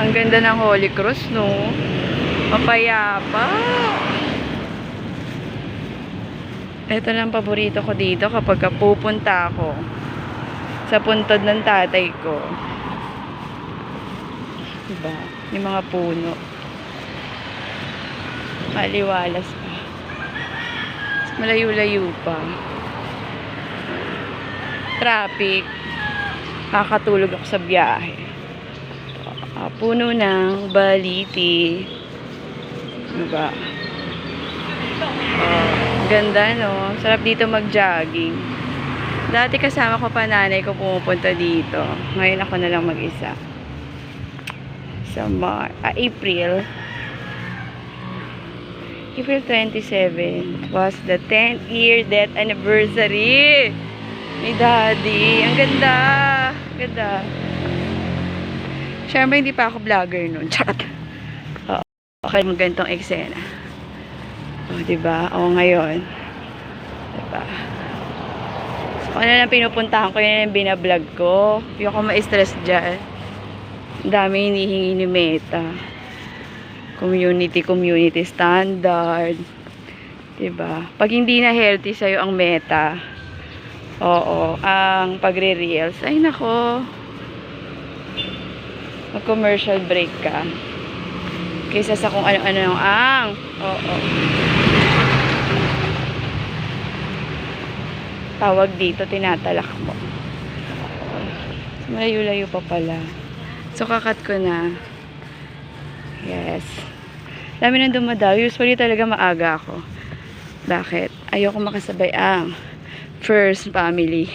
Ang ganda ng Holy Cross, no? Mapayapa. Ito lang paborito ko dito kapag pupunta ako sa puntod ng tatay ko. Diba? Yung mga puno. Maliwalas pa. Malayo-layo pa. Traffic. Nakakatulog ako sa biyahe. Puno ng baliti. Diba? Ganda, no? Sarap dito mag-jogging. Dati kasama ko pa nanay ko pumupunta dito. Ngayon ako na lang mag-isa. Sa April 27 was the 10th year death anniversary ni Daddy. Ang ganda. Ganda. Siyempre, hindi pa ako vlogger nun. Charot. Oo. Okay, mag ganitong eksena. O, diba? O, ngayon. Diba? So, ano lang pinupuntahan ko, yun yung binablog ko. Hindi ako ma-stress dyan. Ang dami hinihingi ni Meta. Community standard. Diba? Pag hindi na healthy sa'yo ang Meta, oo, ang pagre-reels, ay nako, mag-commercial break ka. Kaysa sa kung ano-ano ang, oo. Tawag dito, tinatalak mo. Malayo-layo pa pala. So, kakat ko na. Yes. Dami nang dumadaw. Usually talaga maaga ako. Bakit? Ayoko makasabay ang first family.